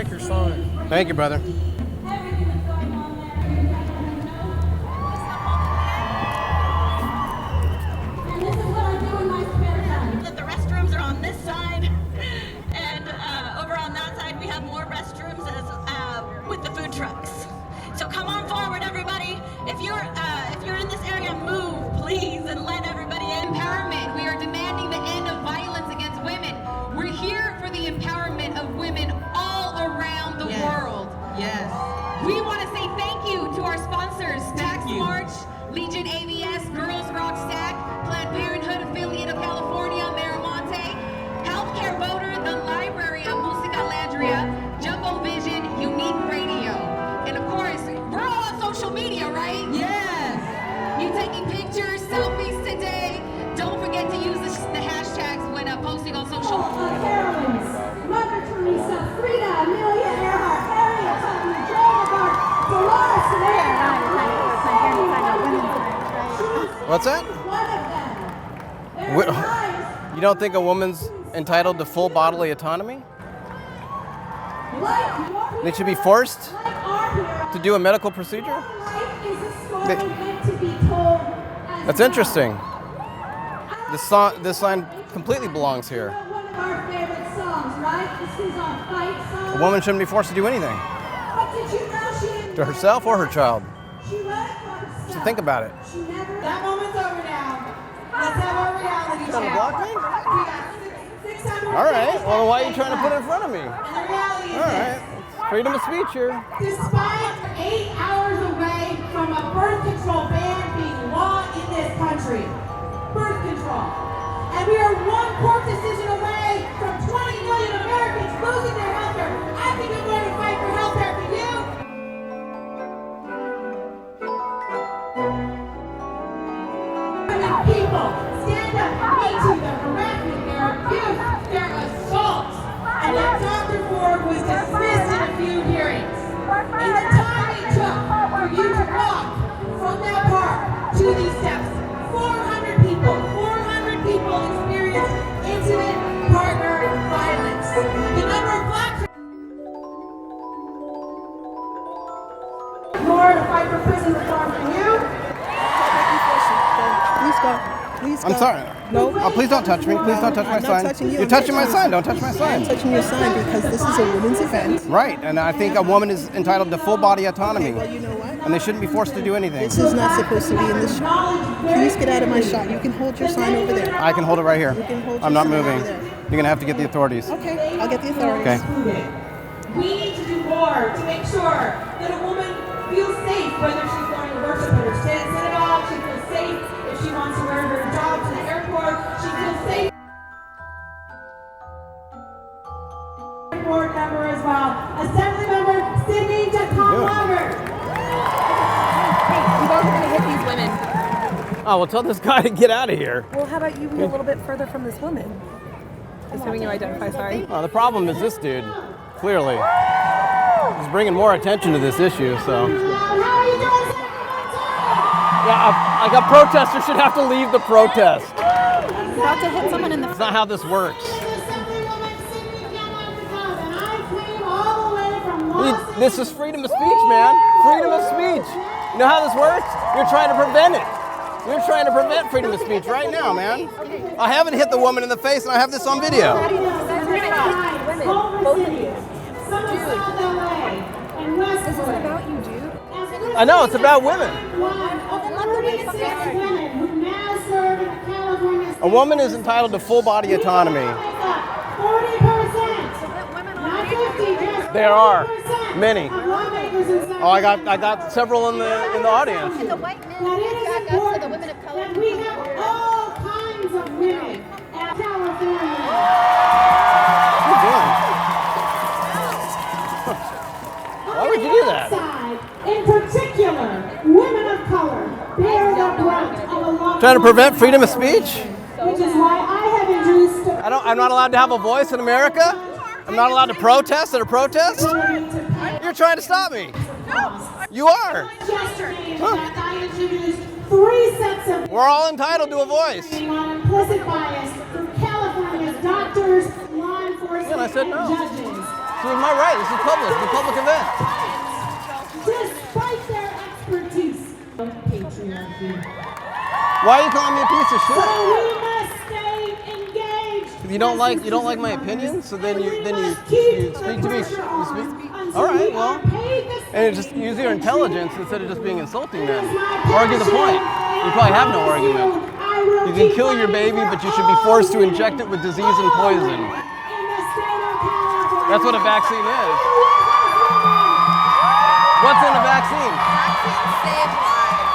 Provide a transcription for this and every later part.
like your song. Thank you, brother. The restrooms are on this side, and over on that side we have more restrooms with the food trucks. So come on forward, everybody. If you're in this area, move, please, and let everybody in. Empowerment. We are demanding the end of violence against women. We're here for the empowerment of women all around the world. Yes. We want to say thank you to our sponsors, Tax March, Legion AVS, Girls Rock Stack, Planned Parenthood Affiliate of California, Miramonte, Healthcare Voter, the Library of Musica Landria, Jumbo Vision, Unique Radio. And of course, we're all on social media, right? Yes. You taking pictures, selfies today? Don't forget to use the hashtags when posting on social media. Heroines, Mother Teresa, Frida, Amelia Earhart, Harriet Tubman, Joan of Arc, Dolores What's that? One of them. You don't think a woman's entitled to full bodily autonomy? They should be forced to do a medical procedure? That's interesting. This sign completely belongs here. One of our favorite songs, right? This is our fight song. A woman shouldn't be forced to do anything But did you know she didn't? to herself or her child. She wrote it for herself. So think about it. She never. That moment's over now. Let's have our reality Trying to check. block me? We got 600. All right. Well, why are you trying to put it in front of me? And the reality is All right. Freedom of speech here. Despite 8 hours away from a birth control ban being law in this country, birth control. And we are one court decision away from 20 million Americans losing their health care. I think I'm going to fight for health care for you. Women, people, stand up and meet you. Their harassment, their abuse, their assaults. And that Dr. Ford was dismissed in a few hearings. In the time it took for you to walk from that park to these steps, 400 people experienced intimate partner violence. The number of black more to fight for prison reform for you. Please go. Please go. I'm sorry. No. Oh, please don't touch me. Please don't touch my I'm not sign. touching you. You're touching my sign. Don't touch my I'm sign. touching your sign because this is a women's event. Right. And I think a woman is entitled to full body autonomy. Well, you know what? And they shouldn't be forced to do anything. This is not supposed to be in this shot. Please get out of my shot. You can hold your sign over there. I can hold it right here. You can hold I'm your not sign moving. over there. You're going to have to get the authorities. Okay, I'll get the authorities. Okay. We need to do more to make sure that a woman feels safe whether she's going to worship at her synagogue, she feels safe if she wants to wear her job to the airport, she feels safe. Board member as well. Assembly member Sydney DeConlover. You guys are going to hit these women. Oh, well, tell this guy to get out of here. Well, how about you be a little bit further from this woman? Assuming you identify, sorry. The problem is this dude, clearly. He's bringing more attention to this issue, so. How are you doing? Yeah, a protester should have to leave the protest. You're about to hit someone in the That's not how this works. This is freedom of speech, man. Freedom of speech. You know how this works? You're trying to prevent it. You're trying to prevent freedom of speech right now, man. I haven't hit the woman in the face, and I have this on video. women, both of you. This isn't about you, dude. I know, it's about women. A woman is entitled to full body autonomy. 40%. There are many. Oh, I got several in the audience. And the white men That it is back up to important the women of color. that we have all kinds of women at California. What are you doing? Why would you do that? In particular, women of color bear the brunt of a lot. Trying to prevent freedom of speech? Which is why I have introduced. I'm not allowed to have a voice in America? I'm not allowed to protest at a protest? You're trying to stop me. You are. Yesterday, I introduced 3 sets of. We're all entitled to a voice. On implicit bias from California's doctors, law enforcement, Yeah, and I said no. and judges. is my right. This is public. It's a public event. Despite their expertise of patriarchy. Why are you calling me a piece of So shit? we must stay engaged. If you don't like my opinion, so then you speak to me. You speak. All right, well, and just use your intelligence instead of just being insulting then. Argue the point. You probably have no argument. You can kill your baby, but you should be forced to inject it with disease and poison. That's what a vaccine is. What's in a vaccine?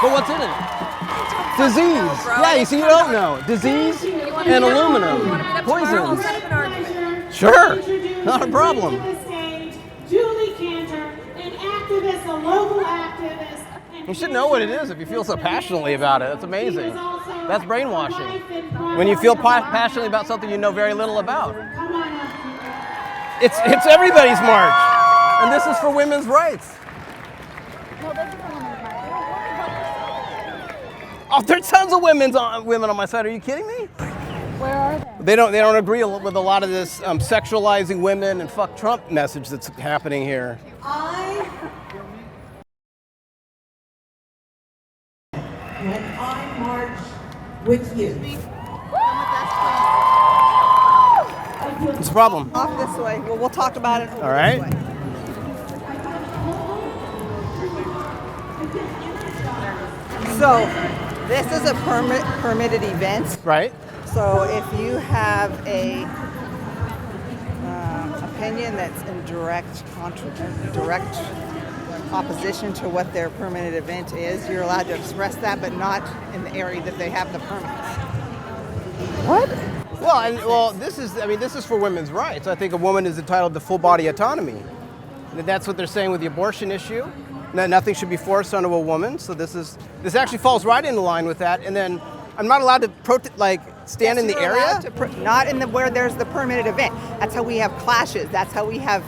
But what's in it? Disease. Yeah, you see, you don't know. Disease and aluminum. Poisons. Sure, not a problem. Julie Cantor, an activist, a local activist. You should know what it is if you feel so passionately about it. That's amazing. That's brainwashing. When you feel passionately about something you know very little about. It's everybody's march, and this is for women's rights. Oh, there's tons of women on my side. Are you kidding me? Where are they? They don't agree with a lot of this sexualizing women and fuck Trump message that's happening here. When I march with you. What's the problem? Off this way. Well, we'll talk about it. All right. So, this is a permitted event. Right. So, if you have a opinion that's in direct opposition to what their permitted event is, you're allowed to express that, but not in the area that they have the permits. What? Well, this is for women's rights. I think a woman is entitled to full body autonomy. And that's what they're saying with the abortion issue. That nothing should be forced onto a woman. So this actually falls right in line with that. And then I'm not allowed to stand in the area. Not in where there's the permitted event. That's how we have clashes. That's how we have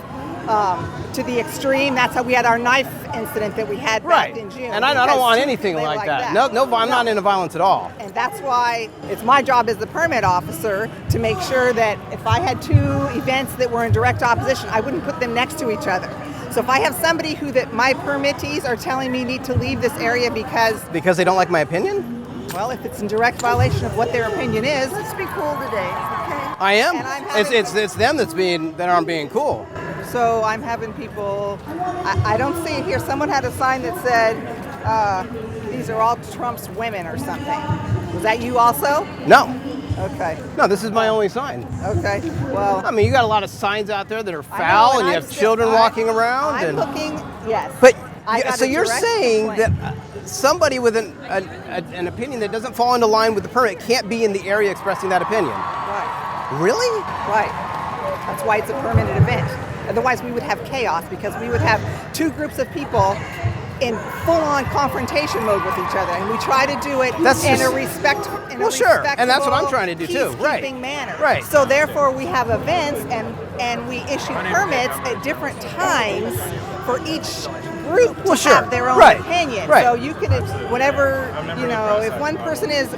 to the extreme. That's how we had our knife incident that we had back in June. And I don't want anything like that. No, I'm not into violence at all. And that's why it's my job as the permit officer to make sure that if I had two events that were in direct opposition, I wouldn't put them next to each other. So if I have somebody that my permittees are telling me need to leave this area because they don't like my opinion? Well, if it's in direct violation of what their opinion is, let's be cool today, okay? I am. And It's them that aren't being cool. So I'm having people, I don't see it here. Someone had a sign that said, these are all Trump's women or something. Was that you also? No. Okay. No, this is my only sign. Okay. Well, I mean, you got a lot of signs out there that are foul, and you have children walking around. I'm looking, yes. But So you're saying that somebody with an opinion that doesn't fall into line with the permit can't be in the area expressing that opinion? Right. Really? Right. That's why it's a permitted event. Otherwise, we would have chaos because we would have two groups of people in full-on confrontation mode with each other, and we try to do it in a respectful, and that's what I'm trying to do too, right? Manner. Right. So therefore, we have events, and we issue permits at different times for each group to have their own opinion. Right. So you could, whatever, if one person is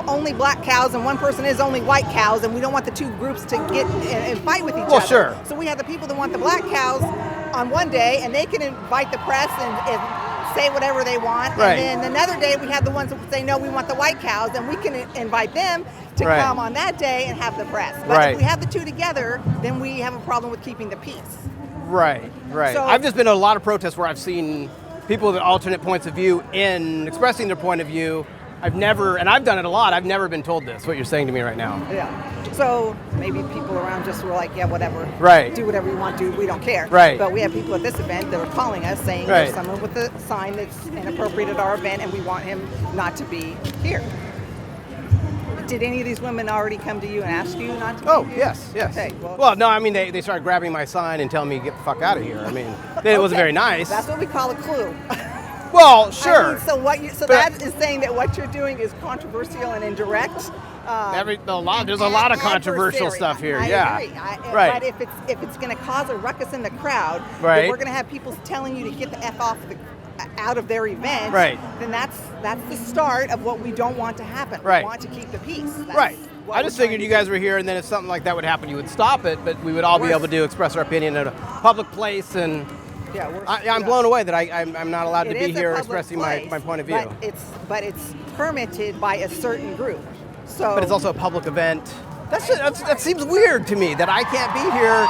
only black cows and one person is only white cows, and we don't want the two groups to get and fight with each other. Well, sure. So we have the people that want the black cows on one day, and they can invite the press and say whatever they want. Right. And then another day we have the ones that say, no, we want the white cows, and we can invite them to come on that day and have the press. But if we have the two together, then we have a problem with keeping the peace. Right. So, I've just been to a lot of protests where I've seen people with alternate points of view in expressing their point of view. I've done it a lot, I've never been told this, what you're saying to me right now. Yeah. So maybe people around just were like, yeah, whatever. Right. Do whatever you want to, we don't care. Right. But we have people at this event that are calling us saying there's someone with a sign that's inappropriate at our event and we want him not to be here. Did any of these women already come to you and ask you not to be here? Oh, yes. Okay, well, no, I mean, they started grabbing my sign and telling me to get the fuck out of here. I mean, it wasn't very nice. That's what we call a clue. Well, sure. I mean, that is saying that what you're doing is controversial and indirect. There's a lot of controversial stuff here. I agree. Right. But if it's going to cause a ruckus in the crowd, right. If we're going to have people telling you to get the F out of their event, right. Then that's the start of what we don't want to happen. Right. We want to keep the peace. Right. what I just we're figured trying you to guys were here, and then if something like that would happen, you would stop it, but we would all be able to express our opinion at a public place. And do. Yeah, I'm blown away that I'm not allowed to It be is a here public expressing place, my point of view. But it's permitted by a certain group. So But it's also a public event. That seems weird to me that I can't be here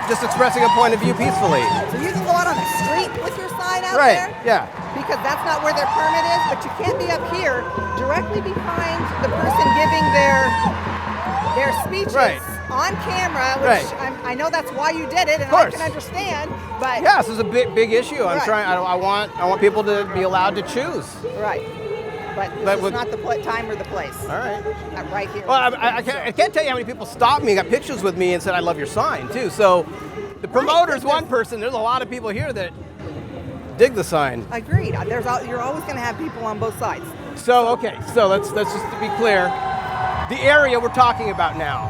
just expressing a point of view peacefully. So you can go out on the street with your sign out Right, there? yeah. Because that's not where their permit is, but you can't be up here directly behind the person giving their speeches Right. on camera, which Right. I know that's why you did it, and I course. can understand, but Yeah, this is a big issue. I'm Right. trying. I want people to be allowed to choose. right. But this But is with- not the time or the place. All right. Right here. Well, I can't tell you how many people stopped me, got pictures with me, and said, "I love your sign," too. So, the promoter's one person. There's a lot of people here that dig the sign. Agreed. You're always going to have people on both sides. So, okay. So let's just to be clear, the area we're talking about now.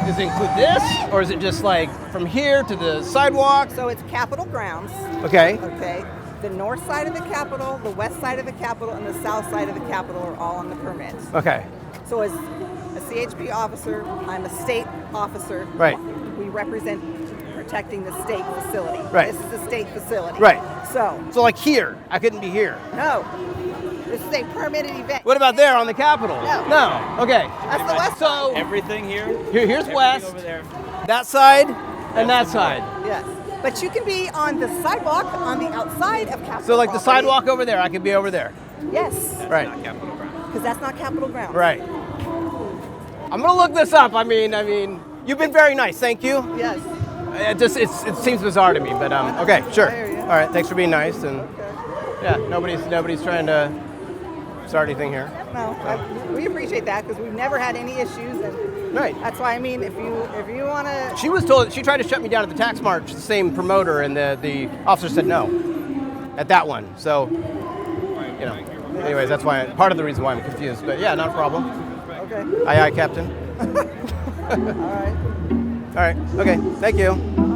Does it include this, or is it just like from here to the sidewalk? So it's Capitol grounds. Okay. Okay. The north side of the Capitol, the west side of the Capitol, and the south side of the Capitol are all on the permits. Okay. So as a CHP officer, I'm a state officer. Right. We represent protecting the state facility. Right. This is a state facility. Right. So, So like here, I couldn't be here. no. This is a permitted event. What about there on the Capitol? No. No. Okay. That's the west So Everything here? here's Everything west, over there. that side, and that side. Yes. But you can be on the sidewalk on the outside of Capitol. So like the property. sidewalk over there, I could be over there. Yes. Right. Not Capitol Ground. Because that's not Capitol ground. Right. I'm gonna look this up. I mean, you've been very nice. Thank you. Yes. It seems bizarre to me, but okay, sure. I hear you. All right, thanks for being nice, and yeah, nobody's trying to start anything here. No, we appreciate that because we've never had any issues, and Right. that's why I mean, if you want to, She was told she tried to shut me down at the tax march, the same promoter, and the officer said no at that one. So, you know. Anyways, that's why part of the reason why I'm confused. But yeah, not a problem. okay, Aye, aye, Captain. all right. All right. Okay. Thank you.